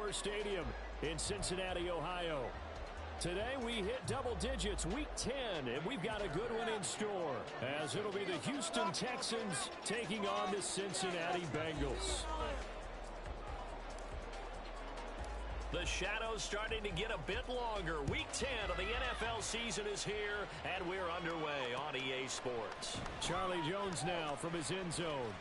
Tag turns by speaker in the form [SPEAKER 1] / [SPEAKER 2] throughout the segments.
[SPEAKER 1] Power Stadium in Cincinnati, Ohio. Today we hit double digits, week 10, and we've got a good one in store, as it'll be the Houston Texans taking on the Cincinnati Bengals. The shadow's starting to get a bit longer. Week 10 of the NFL season is here, and we're underway on EA Sports. Charlie Jones now from his end zone.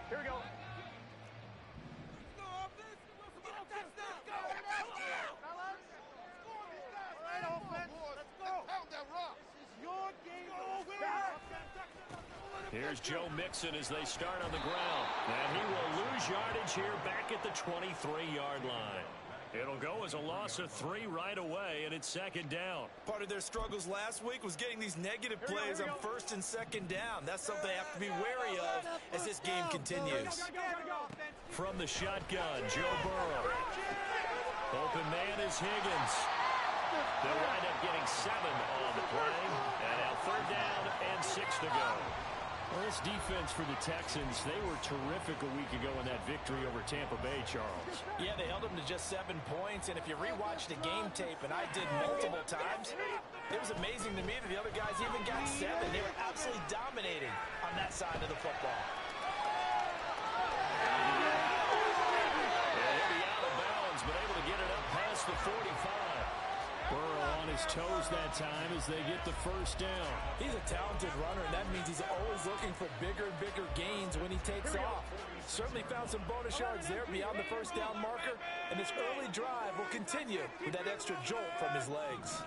[SPEAKER 2] Here we go.
[SPEAKER 1] Here's Joe Mixon as they start on the ground. And he will lose yardage here back at the 23-yard line. It'll go as a loss of 3 right away, and it's second down.
[SPEAKER 3] Part of their struggles last week was getting these negative plays on first and second down. That's something they have to be wary of as this game continues.
[SPEAKER 1] From the shotgun, Joe Burrow. Open man is Higgins. They'll wind up getting 7 on the play. And now third down and 6 to go. Well, this defense for the Texans, they were terrific a week ago in that victory over Tampa Bay, Charles.
[SPEAKER 3] Yeah, they held them to just 7 points, and if you rewatch the game tape, and I did multiple times, it was amazing to me that the other guys even got 7. They were absolutely dominating on that side of the football.
[SPEAKER 1] Yeah, he'll be out of bounds, but able to get it up past the 45. Burrow on his toes that time as they get the first down.
[SPEAKER 3] He's a talented runner, and that means he's always looking for bigger and bigger gains when he takes off. Certainly found some bonus yards there beyond the first down marker, and this early drive will continue with that extra jolt from his legs.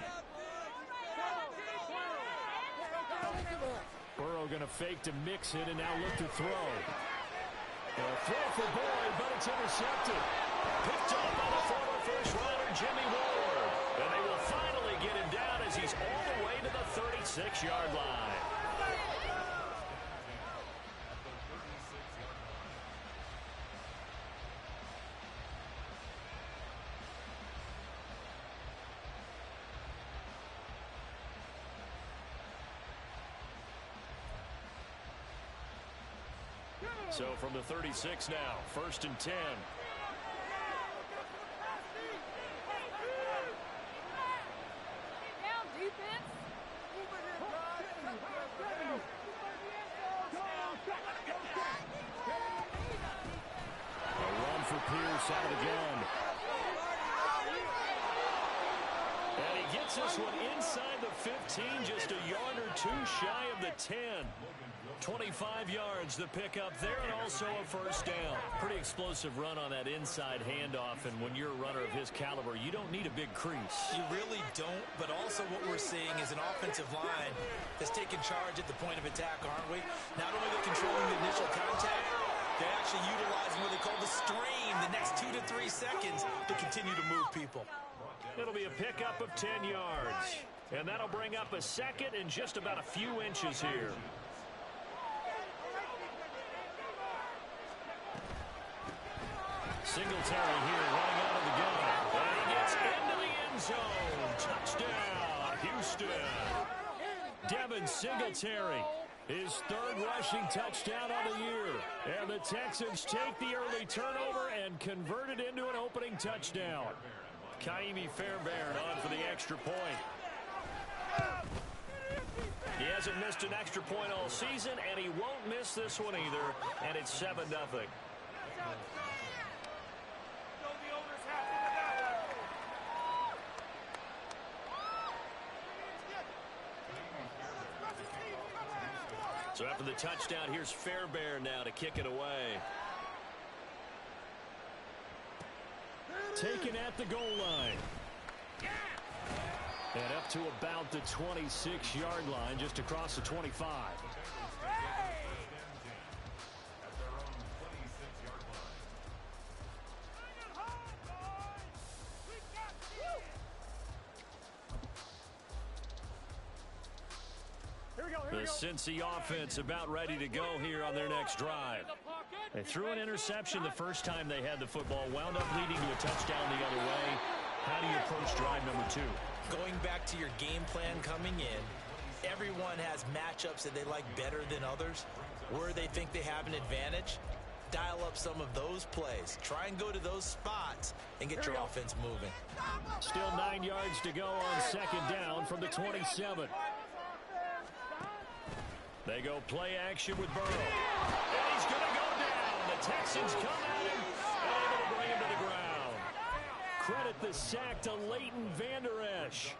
[SPEAKER 1] Burrow going to fake to mix it and now look to throw. A throw for Boyd, but it's intercepted. Picked up by the former first-rounder Jimmy Ward. And they will finally get him down as he's all the way to the 36-yard line. So from the 36 now, 1st and 10. Pierce out of the gun. And he gets this one inside the 15, just a yard or 2 shy of the 10. 25 yards the pickup there, and also a first down. Pretty explosive run on that inside handoff, and when you're a runner of his caliber, you don't need a big crease.
[SPEAKER 3] You really don't, but also what we're seeing is an offensive line that's taking charge at the point of attack, aren't we? Not only are they controlling the initial contact, they're actually utilizing what they call the strain, the next 2 to 3 seconds to continue to move people.
[SPEAKER 1] It'll be a pickup of 10 yards. And that'll bring up a second and just about a few inches here. Singletary here running out of the gun. And he gets into the end zone. Touchdown, Houston. Devin Singletary. His 3rd rushing touchdown on the year. And the Texans take the early turnover and convert it into an opening touchdown. Kaimi Fairbairn on for the extra point. He hasn't missed an extra point all season, and he won't miss this one either. And it's 7-0. So after the touchdown, here's Fairbairn now to kick it away. Taken at the goal line. And up to about the 26-yard line, just across the 25. The Cincy offense about ready to go here on their next drive. They threw an interception the first time they had the football, wound up leading to a touchdown the other way. How do you approach drive number 2?
[SPEAKER 3] Going back to your game plan coming in, everyone has matchups that they like better than others. Where they think they have an advantage, dial up some of those plays. Try and go to those spots and get your offense moving.
[SPEAKER 1] Still 9 yards to go on second down from the 27. They go play action with Burrow. And he's going to go down. The Texans come at him and able to bring him to the ground. Credit the sack to Leighton Vander Esch.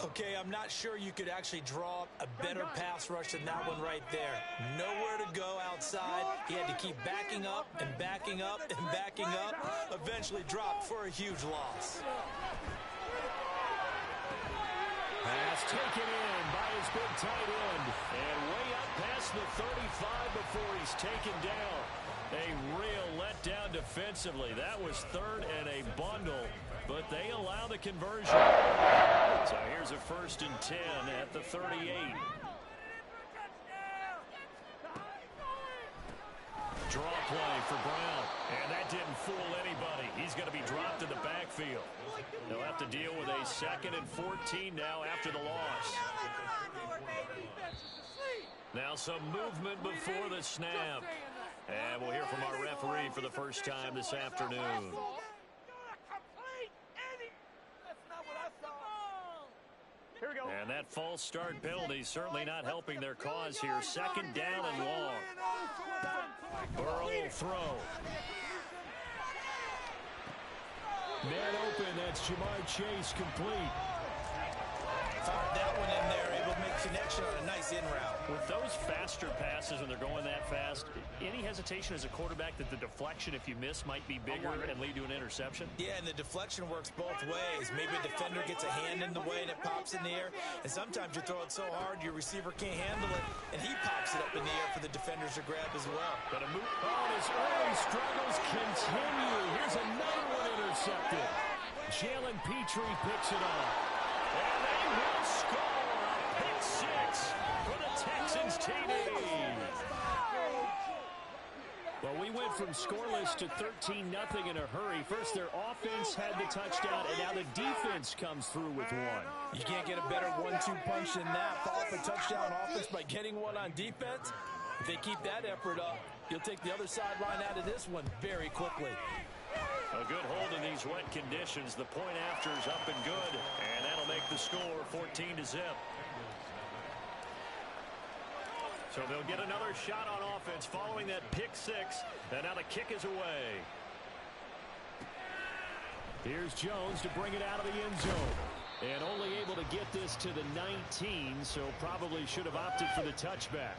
[SPEAKER 3] Okay, I'm not sure you could actually draw a better pass rush than that one right there. Nowhere to go outside. He had to keep backing up and backing up and backing up. Eventually dropped for a huge loss.
[SPEAKER 1] Pass taken in by his big tight end. And way up past the 35 before he's taken down. A real letdown defensively. That was third and a bundle, but they allow the conversion. So here's a 1st and 10 at the 38. Draw play for Brown. And that didn't fool anybody. He's going to be dropped in the backfield. They'll have to deal with a 2nd and 14 now after the loss. Now some movement before the snap. And we'll hear from our referee for the first time this afternoon. And that false start penalty certainly not helping their cause here. 2nd down and long. Burrow will throw. Man open, that's Jamar Chase complete.
[SPEAKER 3] Fired that one in there, able to make connection on a nice in route.
[SPEAKER 1] With those faster passes when they're going that fast, any hesitation as a quarterback that the deflection, if you miss, might be bigger and lead to an interception?
[SPEAKER 3] Yeah, and the deflection works both ways. Maybe a defender gets a hand in the way and it pops in the air, and sometimes you throw it so hard your receiver can't handle it, and he pops it up in the air for the defenders to grab as well.
[SPEAKER 1] But a move on his early struggles continue. Here's another one intercepted. Jalen Petrie picks it up. And they will score a pick 6 for the Texans TD. Well, we went from scoreless to 13-0 in a hurry. First, their offense had the touchdown, and now the defense comes through with one.
[SPEAKER 3] You can't get a better 1-2 punch than that. Follow up a touchdown offense by getting one on defense. If they keep that effort up, you'll take the other sideline out of this one very quickly.
[SPEAKER 1] A good hold in these wet conditions. The point after is up and good, and that'll make the score 14-0. So they'll get another shot on offense following that pick 6, and now the kick is away. Here's Jones to bring it out of the end zone, and only able to get this to the 19, so probably should have opted for the touchback.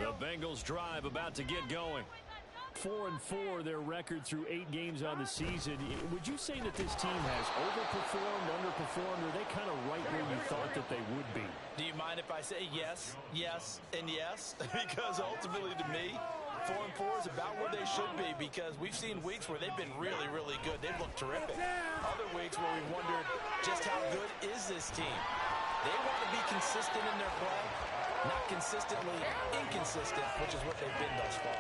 [SPEAKER 1] The Bengals drive about to get going. 4-4 their record through 8 games on the season. Would you say that this team has overperformed, underperformed, or are they kind of right where you thought that they would be?
[SPEAKER 3] Do you mind if I say yes, yes, and yes? Because ultimately to me, 4-4 is about where they should be, because we've seen weeks where they've been really, really good. They've looked terrific. Other weeks where we've wondered just how good is this team. They want to be consistent in their play. Not consistently inconsistent, which is what they've been thus far.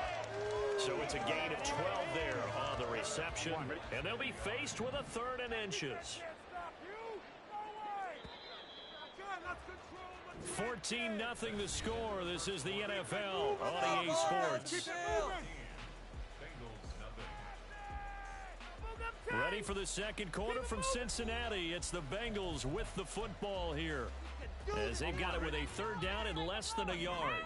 [SPEAKER 1] So it's a gain of 12 there on the reception, and they'll be faced with a 3rd and inches. 14-0 the score. This is the NFL on EA Sports. Ready for the second quarter from Cincinnati. It's the Bengals with the football here, as they've got it with a 3rd down and less than a yard.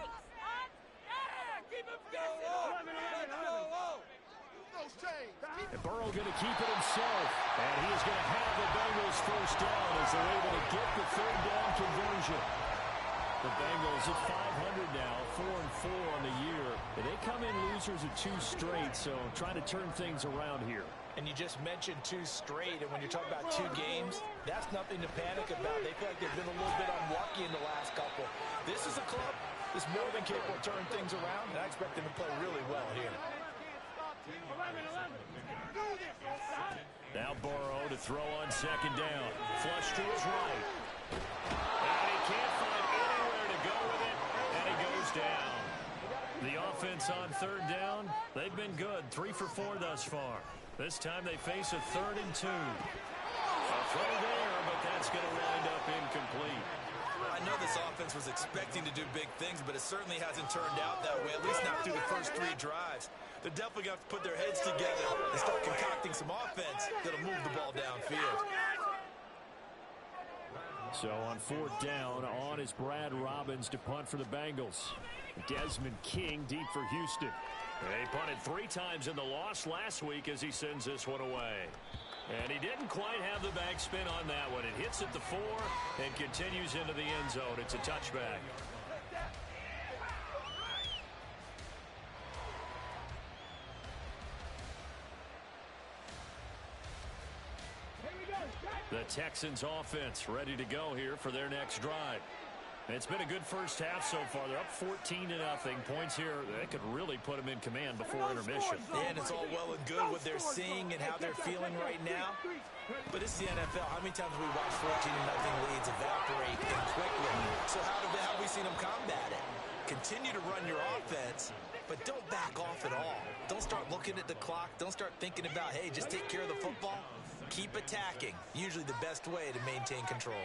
[SPEAKER 1] Burrow going to keep it himself. And he is going to have the Bengals first down as they're able to get the third down conversion. The Bengals at 500 now, 4-4 on the year. They come in losers of 2 straight, so trying to turn things around here.
[SPEAKER 3] And you just mentioned 2 straight, and when you're talking about 2 games, that's nothing to panic about. They feel like they've been a little bit unlucky in the last couple. This is a club that's more than capable of turning things around, and I expect them to play really well here.
[SPEAKER 1] Now Burrow to throw on second down. Flush to his right. And he can't find anywhere to go with it, and he goes down. The offense on third down, they've been good. 3 for 4 thus far. This time they face a 3rd and 2. A throw there, but that's going to wind up incomplete.
[SPEAKER 3] I know this offense was expecting to do big things, but it certainly hasn't turned out that way, at least not through the first 3 drives. They're definitely going to have to put their heads together and start concocting some offense that'll move the ball downfield.
[SPEAKER 1] So on 4th down, on is Brad Robbins to punt for the Bengals. Desmond King deep for Houston. He punted 3 times in the loss last week as he sends this one away. And he didn't quite have the backspin on that one. It hits at the 4 and continues into the end zone. It's a touchback. The Texans offense ready to go here for their next drive. It's been a good first half so far. They're up 14-0. Points here, they could really put them in command before intermission.
[SPEAKER 3] And it's all well and good what they're seeing and how they're feeling right now. But it's the NFL. How many times have we watched 14-0 leads evaporate and quickly? So how have we seen them combat it? Continue to run your offense, but don't back off at all. Don't start looking at the clock. Don't start thinking about, hey, just take care of the football. Keep attacking. Usually the best way to maintain control.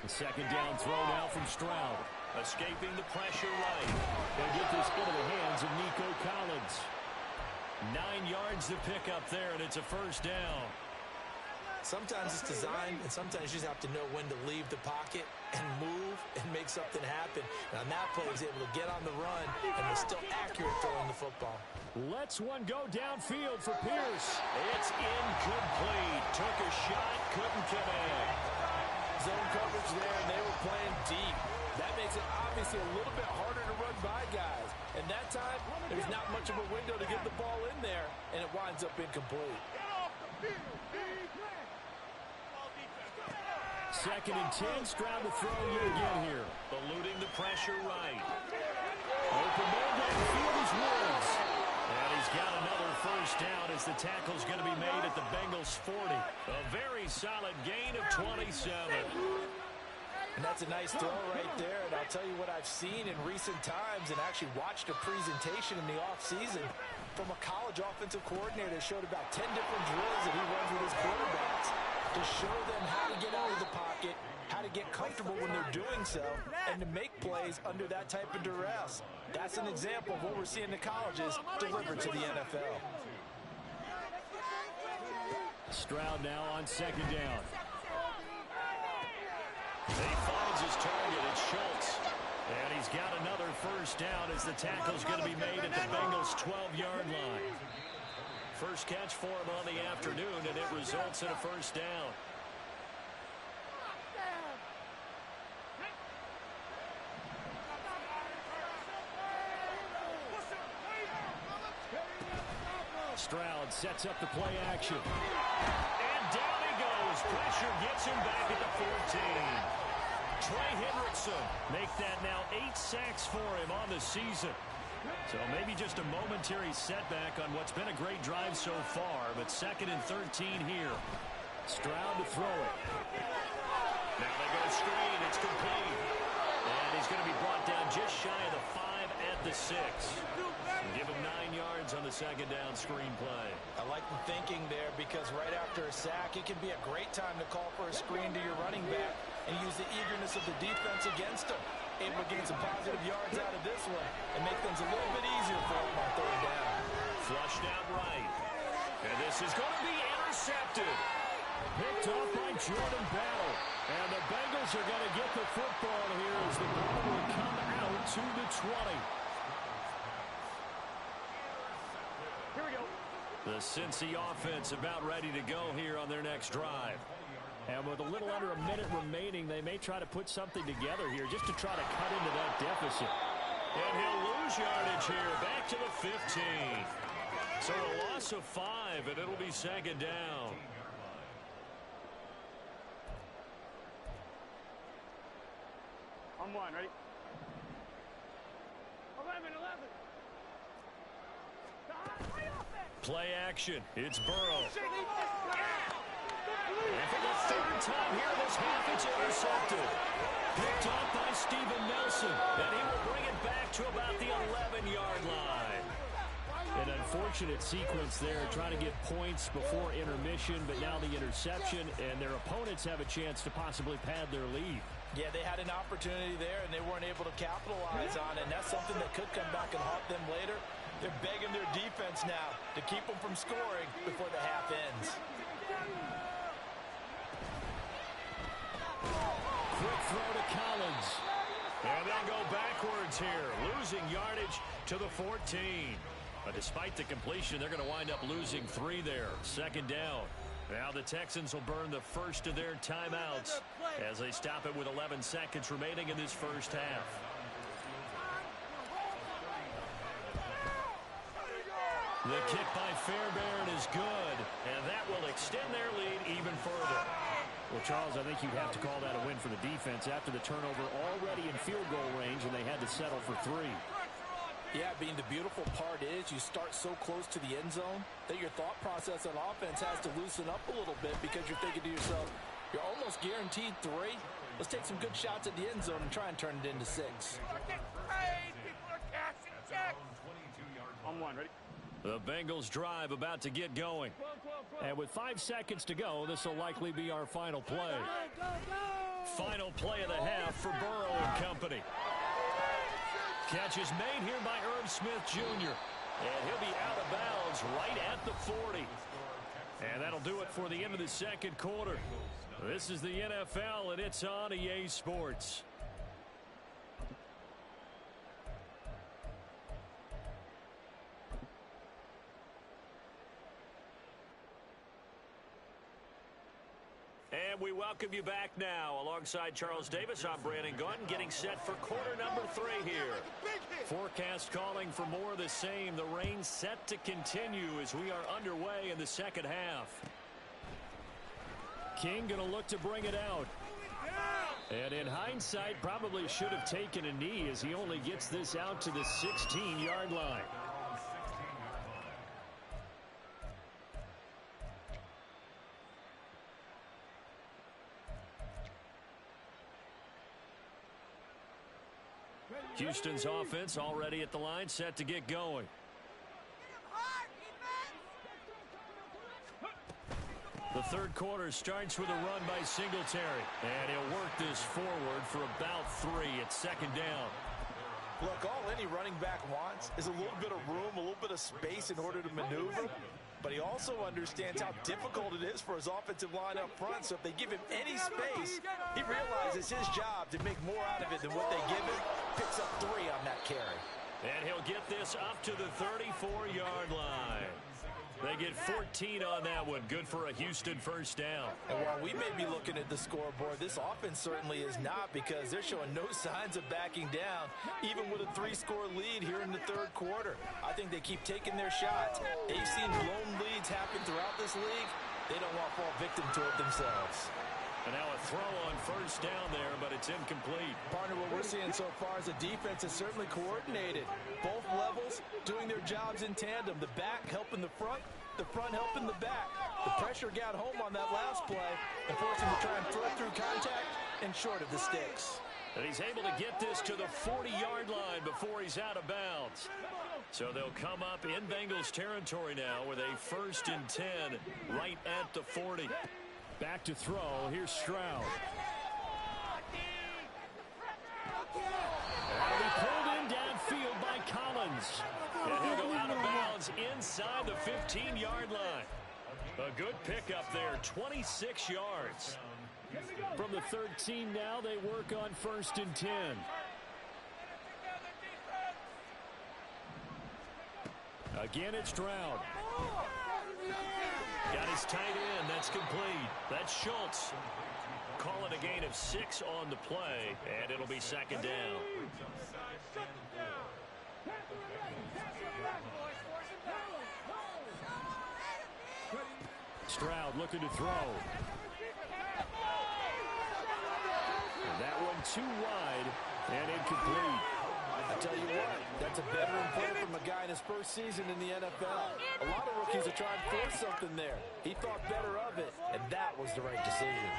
[SPEAKER 1] The second down throw now from Stroud. Escaping the pressure right. They'll get this into the hands of Nico Collins. 9 yards to pick up there, and it's a first down.
[SPEAKER 3] Sometimes it's designed, and sometimes you just have to know when to leave the pocket and move and make something happen. And on that play, he's able to get on the run, and they're still accurate throwing the football.
[SPEAKER 1] Lets one go downfield for Pierce. It's incomplete. Took a shot, couldn't connect.
[SPEAKER 2] Zone coverage there, and they were playing deep. That makes it obviously a little bit harder to run by guys. And that time, there's not much of a window to get the ball in there, and it winds up incomplete.
[SPEAKER 1] 2nd and 10, Stroud to throw yet again here. Eluding the pressure right. Open man downfield is Woods. And he's got another first down as the tackle's going to be made at the Bengals 40. A very solid gain of 27.
[SPEAKER 3] And that's a nice throw right there. And I'll tell you what I've seen in recent times and actually watched a presentation in the offseason from a college offensive coordinator that showed about 10 different drills that he runs with his quarterbacks to show them how to get out of the pocket, how to get comfortable when they're doing so, and to make plays under that type of duress. That's an example of what we're seeing in the colleges delivered to the NFL.
[SPEAKER 1] Stroud now on second down. He finds his target. It's Schultz. And he's got another first down as the tackle's going to be made at the Bengals' 12-yard line. First catch for him on the afternoon, and it results in a first down. Stroud sets up the play action. And down he goes. Pressure gets him back at the 14. Trey Hendrickson make that now 8 sacks for him on the season. So maybe just a momentary setback on what's been a great drive so far, but 2nd and 13 here. Stroud to throw it. Now they go screen. It's complete. And he's going to be brought down just shy of the 5 at the 6. Give him 9 yards on the second down screen play.
[SPEAKER 3] I like the thinking there because right after a sack, it can be a great time to call for a screen to your running back and use the eagerness of the defense against him. Able to gain some positive yards out of this one and make things a little bit easier for him on 3rd down.
[SPEAKER 1] Flushed out right. And this is going to be intercepted. Picked off by Jordan Battle. And the Bengals are going to get the football here as the ball will come out to the 20. The Cincy offense about ready to go here on their next drive.
[SPEAKER 2] And with a little under a minute remaining, they may try to put something together here just to try to cut into that deficit.
[SPEAKER 1] And he'll lose yardage here, back to the 15. So a loss of 5, and it'll be second down.
[SPEAKER 4] On one, ready? 11.
[SPEAKER 1] Play action. It's Burrow. And for the third time here this half, it's intercepted. Picked off by Steven Nelson. And he will bring it back to about the 11-yard line.
[SPEAKER 2] An unfortunate sequence there, trying to get points before intermission, but now the interception, and their opponents have a chance to possibly pad their lead.
[SPEAKER 3] Yeah, they had an opportunity there, and they weren't able to capitalize on it, and that's something that could come back and haunt them later. They're begging their defense now to keep them from scoring before the half ends.
[SPEAKER 1] Quick throw to Collins. And they'll go backwards here, losing yardage to the 14. But despite the completion, they're going to wind up losing 3 there. Second down. Now the Texans will burn the first of their timeouts as they stop it with 11 seconds remaining in this first half. The kick by Fairbairn is good, and that will extend their lead even further.
[SPEAKER 2] Well, Charles, I think you have to call that a win for the defense after the turnover already in field goal range, and they had to settle for 3.
[SPEAKER 3] Yeah, being the beautiful part is you start so close to the end zone that your thought process on offense has to loosen up a little bit because you're thinking to yourself, you're almost guaranteed 3. Let's take some good shots at the end zone and try and turn it into 6.
[SPEAKER 4] On one, ready?
[SPEAKER 1] The Bengals drive about to get going.
[SPEAKER 2] And with 5 seconds to go, this will likely be our final play.
[SPEAKER 1] Final play of the half for Burrow and company. Catch is made here by Irv Smith Jr. And he'll be out of bounds right at the 40. And that'll do it for the end of the second quarter. This is the NFL, and it's on EA Sports. And we welcome you back now. Alongside Charles Davis, I'm Brandon Gunn, getting set for quarter number 3 here. Forecast calling for more of the same. The rain set to continue as we are underway in the second half.
[SPEAKER 2] King going to look to bring it out. And in hindsight, probably should have taken a knee as he only gets this out to the 16-yard line.
[SPEAKER 1] Houston's offense already at the line, set to get going. The third quarter starts with a run by Singletary. And he'll work this forward for about 3 at second down.
[SPEAKER 3] Look, all any running back wants is a little bit of room, a little bit of space in order to maneuver. But he also understands how difficult it is for his offensive line up front. So if they give him any space, he realizes his job to make more out of it than what they give him. Picks up 3 on that carry.
[SPEAKER 1] And he'll get this up to the 34-yard line. They get 14 on that one. Good for a Houston first down.
[SPEAKER 3] And while we may be looking at the scoreboard, this offense certainly is not, because they're showing no signs of backing down, even with a 3-score lead here in the third quarter. I think they keep taking their shots. They've seen blown leads happen throughout this league. They don't want to fall victim to it themselves.
[SPEAKER 1] And now a throw on first down there, but it's incomplete.
[SPEAKER 3] Partner, what we're seeing so far is the defense is certainly coordinated. Both levels doing their jobs in tandem. The back helping the front helping the back. The pressure got home on that last play and forced him to try and throw through contact and short of the sticks.
[SPEAKER 1] And he's able to get this to the 40-yard line before he's out of bounds. So they'll come up in Bengals territory now with a 1st and 10 right at the 40.
[SPEAKER 2] Back to throw. Here's Stroud.
[SPEAKER 1] That'll be pulled in downfield by Collins. And he'll go out of bounds inside the 15-yard line. A good pickup there, 26 yards.
[SPEAKER 2] From the 13 now, they work on 1st and 10. Again, it's Stroud.
[SPEAKER 1] Got his tight end. That's complete. That's Schultz. Call it a gain of 6 on the play, and it'll be second down. Stroud looking to throw. And that one too wide and incomplete.
[SPEAKER 2] I tell you what, that's a veteran play from a guy in his first season in the NFL. A lot of rookies are trying to force something there. He thought better of it, and that was the right decision.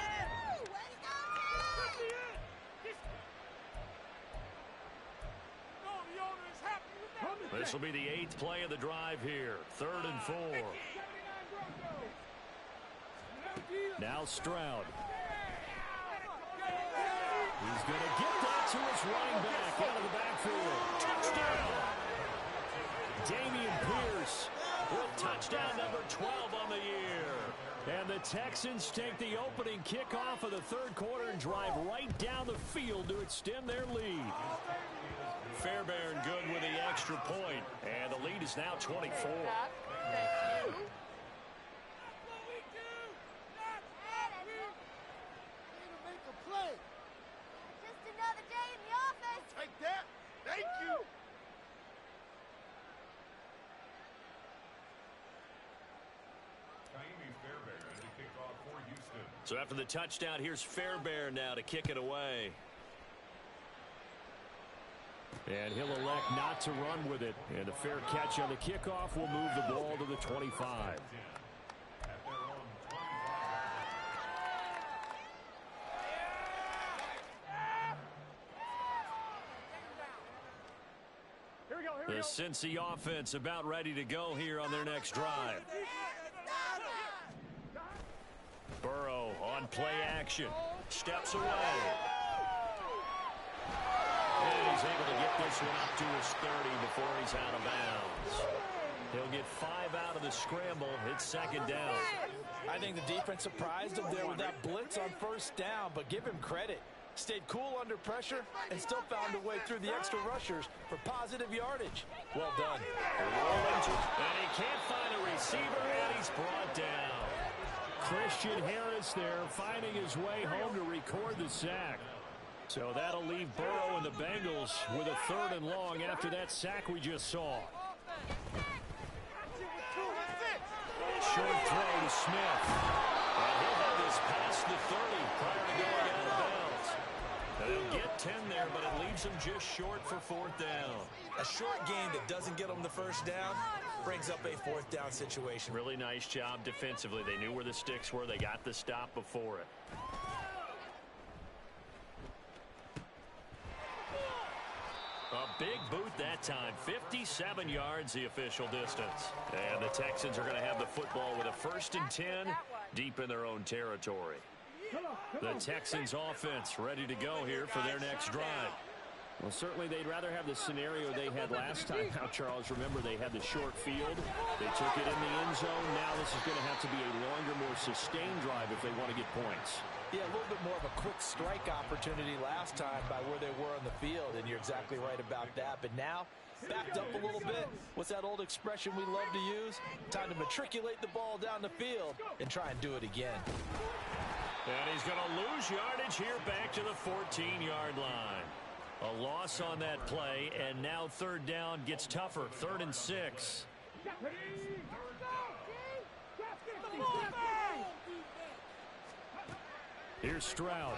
[SPEAKER 1] This will be the 8th play of the drive here. 3rd and 4. Now Stroud. He's going to get that to his running back out of the backfield. Touchdown! Dameon Pierce with touchdown number 12 on the year. And the Texans take the opening kickoff of the 3rd quarter and drive right down the field to extend their lead. Fairbairn good with the extra point, and the lead is now 24. So after the touchdown, here's Fairbairn now to kick it away. And he'll elect not to run with it. And a fair catch on the kickoff will move the ball to the 25. The Cincy offense about ready to go here on their next drive. Burrow on play action. Steps away. And he's able to get this one up to his 30 before he's out of bounds. He'll get 5 out of the scramble. It's second down.
[SPEAKER 2] I think the defense surprised him there with that blitz on 1st down, but give him credit. Stayed cool under pressure and still found a way through the extra rushers for positive yardage. Well done.
[SPEAKER 1] And he can't find a receiver, and he's brought down. Christian Harris there finding his way home to record the sack. So that'll leave Burrow and the Bengals with a 3rd and long after that sack we just saw. Short throw to Smith. And he'll have this past the 30 prior to going out of bounds. And they'll get 10 there, but it leaves them just short for 4th down.
[SPEAKER 3] A short gain that doesn't get them the 1st down brings up a 4th down situation.
[SPEAKER 1] Really nice job defensively. They knew where the sticks were. They got the stop before it. A big boot that time. 57 yards the official distance. And the Texans are going to have the football with a 1st and 10 deep in their own territory. The Texans offense ready to go here for their next drive. Well, certainly they'd rather have the scenario they had last time. Now, Charles, remember they had the short field. They took it in the end zone. Now this is going to have to be a longer, more sustained drive if they want to get points.
[SPEAKER 2] Yeah, a little bit more of a quick strike opportunity last time by where they were on the field, and you're exactly right about that. But now, backed up a little bit. What's that old expression we love to use? Time to matriculate the ball down the field and try and do it again.
[SPEAKER 1] And he's going to lose yardage here back to the 14-yard line. A loss on that play, and now 3rd down gets tougher. 3rd and 6. Here's Stroud.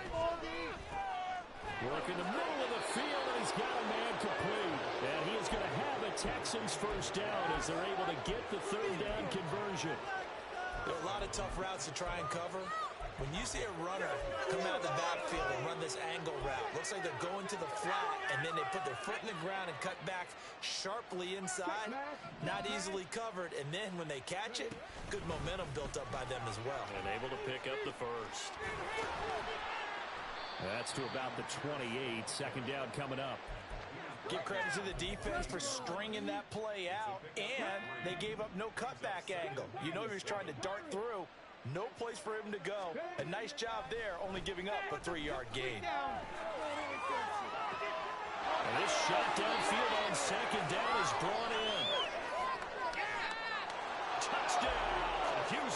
[SPEAKER 1] Work in the middle of the field, and he's got a man complete. And he is going to have a Texans 1st down as they're able to get the 3rd down conversion.
[SPEAKER 3] There are a lot of tough routes to try and cover. When you see a runner come out of the backfield and run this angle route, looks like they're going to the flat, and then they put their foot in the ground and cut back sharply inside, not easily covered, and then when they catch it, good momentum built up by them as well.
[SPEAKER 1] And able to pick up the 1st. That's to about the 28. 2nd down coming up.
[SPEAKER 2] Give credit to the defense for stringing that play out, and they gave up no cutback angle. You know he was trying to dart through. No place for him to go. A nice job there, only giving up a 3-yard gain.
[SPEAKER 1] And this shot downfield on 2nd down is brought in. Touchdown!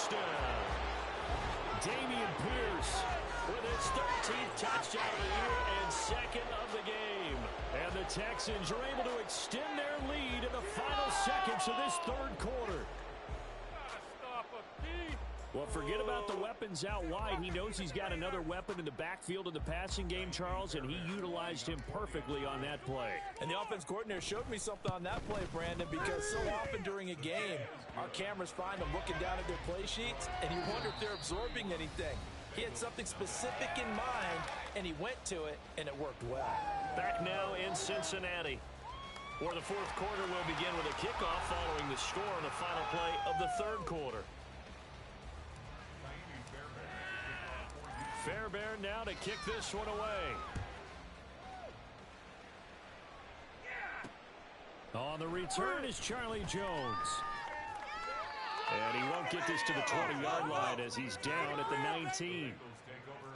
[SPEAKER 1] touchdown. Dameon Pierce with his 13th touchdown of the year and second of the game. And the Texans are able to extend their lead in the final seconds of this third quarter. Well, forget about the weapons out wide. He knows he's got another weapon in the backfield in the passing game, Charles, and he utilized him perfectly on that play.
[SPEAKER 2] And the offense coordinator showed me something on that play, Brandon, because so often during a game, our cameras find them looking down at their play sheets, and you wonder if they're absorbing anything. He had something specific in mind, and he went to it, and it worked well.
[SPEAKER 1] Back now in Cincinnati, where the fourth quarter will begin with a kickoff following the score on the final play of the third quarter. Fairbairn now to kick this one away. On the return is Charlie Jones. And he won't get this to the 20-yard line as he's down at the 19.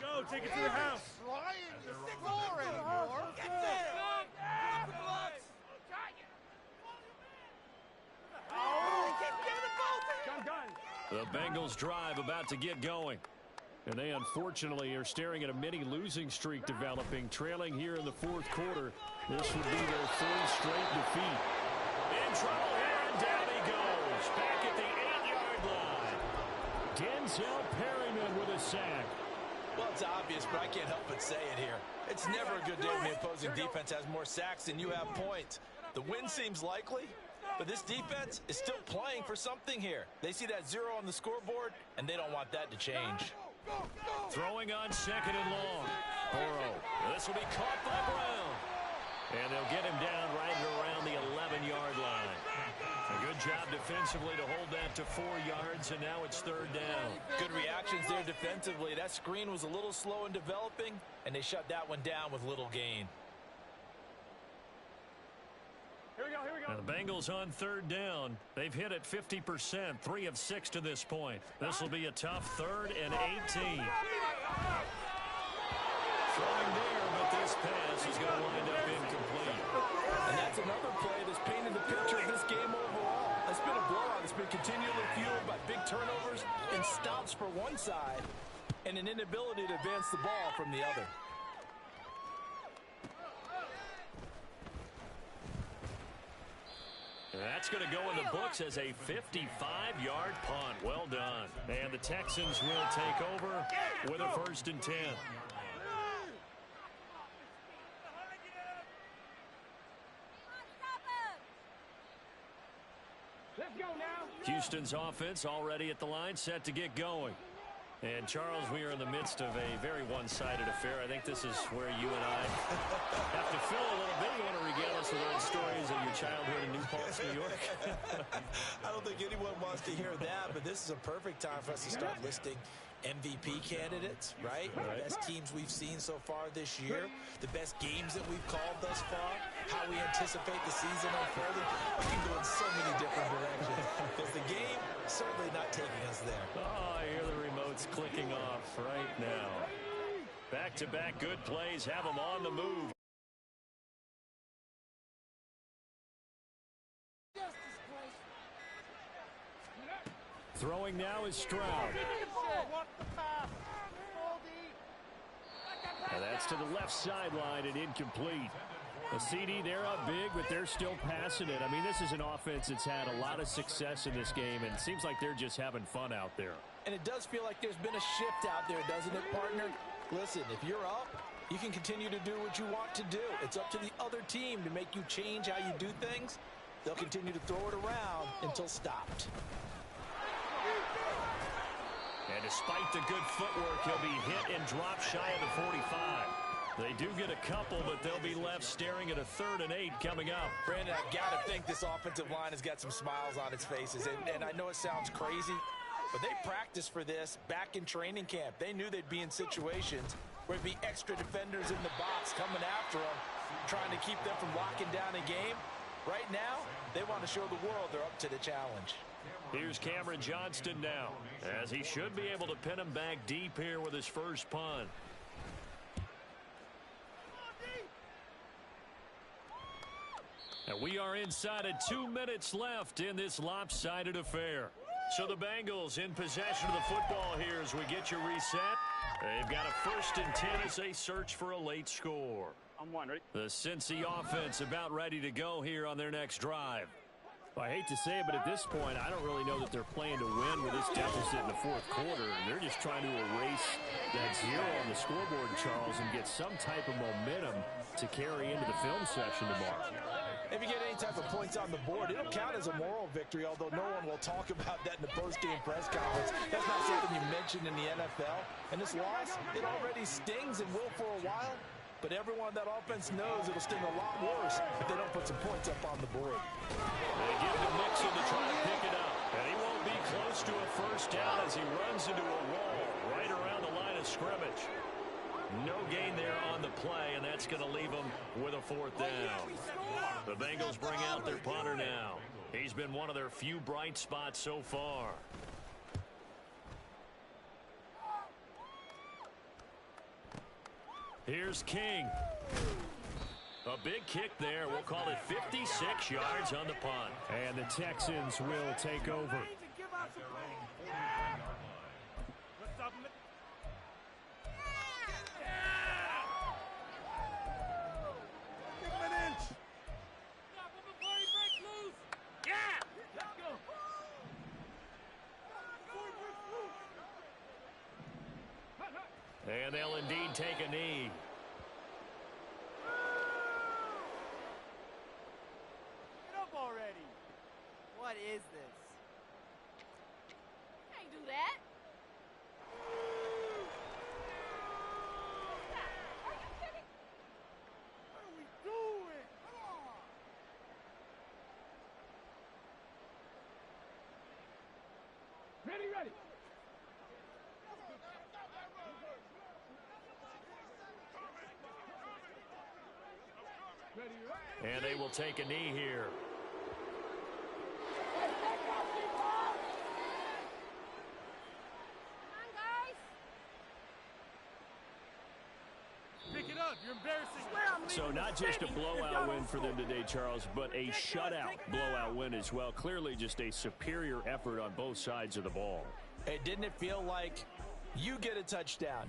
[SPEAKER 4] Go, take it to the house.
[SPEAKER 1] The Bengals drive about to get going. And they unfortunately are staring at a mini losing streak developing, trailing here in the fourth quarter. This would be their third straight defeat. In trouble here, and down he goes. Back at the 8-yard line. Denzel Perryman with a sack.
[SPEAKER 2] Well, it's obvious, but I can't help but say it here. It's never a good day when the opposing defense has more sacks than you have points. The win seems likely, but this defense is still playing for something here. They see that 0 on the scoreboard, and they don't want that to change.
[SPEAKER 1] Throwing on second and long. Burrow. This will be caught by Brown. And they'll get him down right around the 11-yard line. A good job defensively to hold that to 4 yards, and now it's third down.
[SPEAKER 2] Good reactions there defensively. That screen was a little slow in developing, and they shut that one down with little gain.
[SPEAKER 4] Here we go.
[SPEAKER 1] Now the Bengals on third down. They've hit it 50%, 3 of 6 to this point. This will be a tough third and 18. Throwing there, but this pass is going to wind up incomplete.
[SPEAKER 2] And that's another play that's painted the picture of this game overall. It's been a blowout. It's been continually fueled by big turnovers and stops for one side and an inability to advance the ball from the other.
[SPEAKER 1] That's going to go in the books as a 55-yard punt. Well done. And the Texans will take over with a 1st and 10.
[SPEAKER 4] Let's go now.
[SPEAKER 1] Houston's offense already at the line, set to get going. And, Charles, we are in the midst of a very one-sided affair. I think this is where you and I have to fill a little bit. You want to regale us with old stories of your childhood in New Paltz, New York?
[SPEAKER 3] I don't think anyone wants to hear that, but this is a perfect time for us to start listing MVP candidates, right? The best teams we've seen so far this year, the best games that we've called thus far, how we anticipate the season unfolding. We can go in so many different directions because the game certainly not taking us there.
[SPEAKER 1] Oh, I hear the remote's clicking off right now. Back-to-back good plays have them on the move. Throwing now is Stroud. And that's to the left sideline and incomplete. A CD, they're up big, but they're still passing it. I mean, this is an offense that's had a lot of success in this game, and it seems like they're just having fun out there.
[SPEAKER 2] And it does feel like there's been a shift out there, doesn't it, partner? Listen, if you're up, you can continue to do what you want to do. It's up to the other team to make you change how you do things. They'll continue to throw it around until stopped.
[SPEAKER 1] And despite the good footwork, he'll be hit and dropped shy of the 45. They do get a couple, but they'll be left staring at a 3rd and 8 coming up.
[SPEAKER 2] Brandon, I got to think this offensive line has got some smiles on its faces. And I know it sounds crazy, but they practiced for this back in training camp. They knew they'd be in situations where there'd be extra defenders in the box coming after them, trying to keep them from locking down a game. Right now, they want to show the world they're up to the challenge.
[SPEAKER 1] Here's Cameron Johnston now, as he should be able to pin him back deep here with his first punt. And we are inside of 2 minutes left in this lopsided affair. So the Bengals in possession of the football here as we get you reset. They've got a 1st and 10 as they search for a late score.
[SPEAKER 4] I'm one, ready?
[SPEAKER 1] The Cincy offense about ready to go here on their next drive.
[SPEAKER 5] I hate to say it, but at this point, I don't really know that they're playing to win with this deficit in the 4th quarter. And they're just trying to erase that 0 on the scoreboard, Charles, and get some type of momentum to carry into the film session tomorrow.
[SPEAKER 2] If you get any type of points on the board, it'll count as a moral victory, although no one will talk about that in the post-game press conference. That's not something you mentioned in the NFL. And this loss, it already stings and will for a while. But everyone on that offense knows it'll sting a lot worse if they don't put some points up on the board.
[SPEAKER 1] They give to Mixon to try to pick it up. And he won't be close to a 1st down as he runs into a wall right around the line of scrimmage. No gain there on the play, and that's going to leave them with a 4th down. The Bengals bring out their punter now. He's been one of their few bright spots so far. Here's King. A big kick there. We'll call it 56 yards on the punt.
[SPEAKER 5] And the Texans will take over.
[SPEAKER 1] And they'll indeed take a knee.
[SPEAKER 4] Get up already.
[SPEAKER 6] What is this? Can't do that. Are you kidding?
[SPEAKER 4] What are we doing? Come on. Ready.
[SPEAKER 1] And they will take a knee here.
[SPEAKER 4] Pick it up. You're embarrassing.
[SPEAKER 5] So not just a blowout win for them today, Charles, but a shutout blowout win as well. Clearly just a superior effort on both sides of the ball.
[SPEAKER 2] Hey, didn't it feel like you get a touchdown,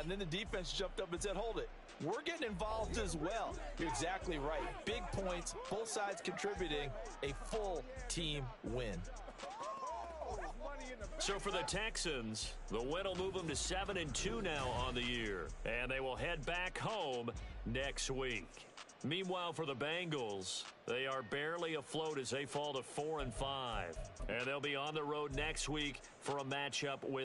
[SPEAKER 2] and then the defense jumped up and said, hold it. We're getting involved as well. You're exactly right. Big points, both sides contributing, a full team win.
[SPEAKER 1] So for the Texans, the win will move them to 7-2 now on the year. And they will head back home next week. Meanwhile, for the Bengals, they are barely afloat as they fall to 4-5. And they'll be on the road next week for a matchup with